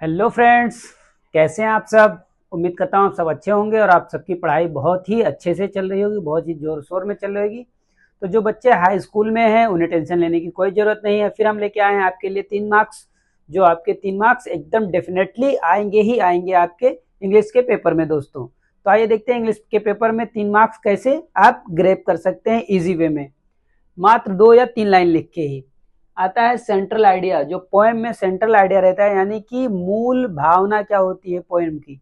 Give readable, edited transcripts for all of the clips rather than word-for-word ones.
Hello friends, कैसे हैं आप सब। उम्मीद करता हूँ आप सब अच्छे होंगे और आप सबकी पढ़ाई बहुत ही अच्छे से चल रही होगी, बहुत ही जोर शोर में चल रही होगी। तो जो बच्चे हाई स्कूल में हैं उन्हें टेंशन लेने की कोई ज़रूरत नहीं है। फिर हम लेके आए हैं आपके लिए 3 मार्क्स, जो आपके 3 मार्क्स एकदम डेफिनेटली आएंगे ही आएंगे आपके इंग्लिश के पेपर में दोस्तों। तो आइए देखते हैं इंग्लिश के पेपर में 3 मार्क्स कैसे आप ग्रैब कर सकते हैं ईजी वे में, मात्र 2 या 3 लाइन लिख के ही। आता है सेंट्रल आइडिया। जो पोएम में सेंट्रल आइडिया रहता है, यानी कि मूल भावना क्या होती है पोएम की,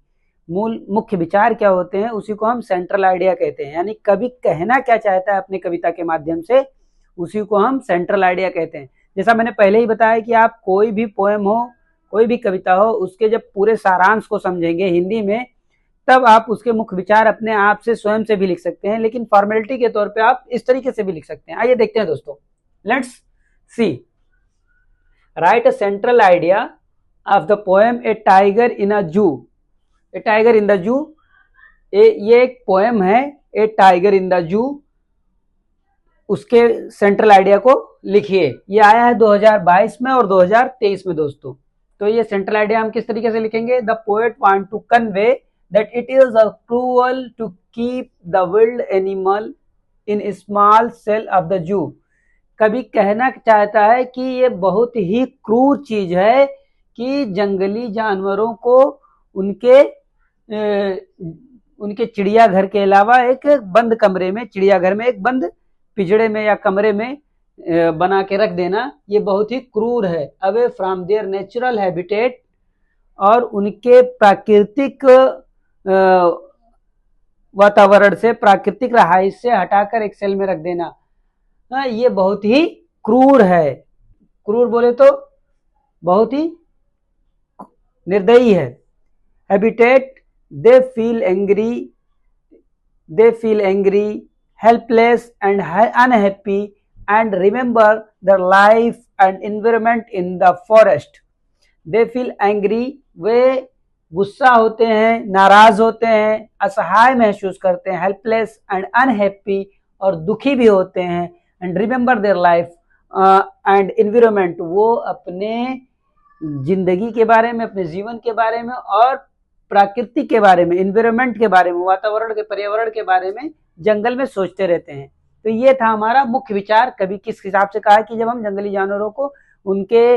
मूल मुख्य विचार क्या होते हैं, उसी को हम सेंट्रल आइडिया कहते हैं। यानी कवि कहना क्या चाहता है अपनी कविता के माध्यम से, उसी को हम सेंट्रल आइडिया कहते हैं। जैसा मैंने पहले ही बताया कि आप कोई भी पोएम हो, कोई भी कविता हो, उसके जब पूरे सारांश को समझेंगे हिंदी में, तब आप उसके मुख्य विचार अपने आप से स्वयं से भी लिख सकते हैं, लेकिन फॉर्मेलिटी के तौर पे आप इस तरीके से भी लिख सकते हैं। आइए देखते हैं दोस्तों, let's see. Right a central idea of the poem a tiger in a zoo. A tiger in the zoo, ये एक पोएम है, ए टाइगर इन द जू। उसके सेंट्रल आइडिया को लिखिए। ये आया है 2022 में और 2023 में दोस्तों। तो ये सेंट्रल आइडिया हम किस तरीके से लिखेंगे। The poet want to convey that it is a cruel to keep the wild animal in a small cell of the zoo। कभी कहना चाहता है कि ये बहुत ही क्रूर चीज है कि जंगली जानवरों को उनके चिड़ियाघर के अलावा एक बंद कमरे में, चिड़ियाघर में एक बंद पिंजड़े में या कमरे में बना के रख देना, ये बहुत ही क्रूर है। Away from there natural habitat, और उनके प्राकृतिक वातावरण से, प्राकृतिक रहाइश से हटाकर एक सेल में रख देना, ये बहुत ही क्रूर है। क्रूर बोले तो बहुत ही निर्दयी है। Habitat, they feel angry, helpless and unhappy and remember the life and environment in the forest. They feel angry, वे गुस्सा होते हैं, नाराज होते हैं, असहाय महसूस करते हैं, हेल्पलेस एंड अनहैप्पी, और दुखी भी होते हैं, and remember their life and environment, वो अपने जिंदगी के बारे में, अपने जीवन के बारे में और प्रकृति के बारे में, एनवायरनमेंट के बारे में, वातावरण के, पर्यावरण के बारे में जंगल में सोचते रहते हैं। तो ये था हमारा मुख्य विचार। कभी किस हिसाब से कहा कि जब हम जंगली जानवरों को उनके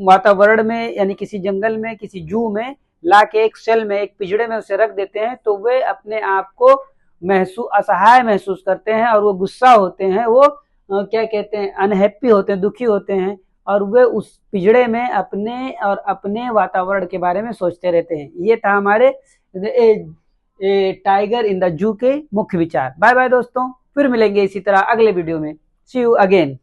वातावरण में, यानी किसी जंगल में, किसी जू में ला के एक सेल में, एक पिंजड़े में उसे रख देते हैं, तो वे अपने आप को असहाय महसूस करते हैं, और वो गुस्सा होते हैं, वो क्या कहते हैं, अनहैप्पी होते हैं, दुखी होते हैं, और वे उस पिंजड़े में अपने और अपने वातावरण के बारे में सोचते रहते हैं। ये था हमारे टाइगर इन द जू के मुख्य विचार। बाय बाय दोस्तों, फिर मिलेंगे इसी तरह अगले वीडियो में। सी यू अगेन।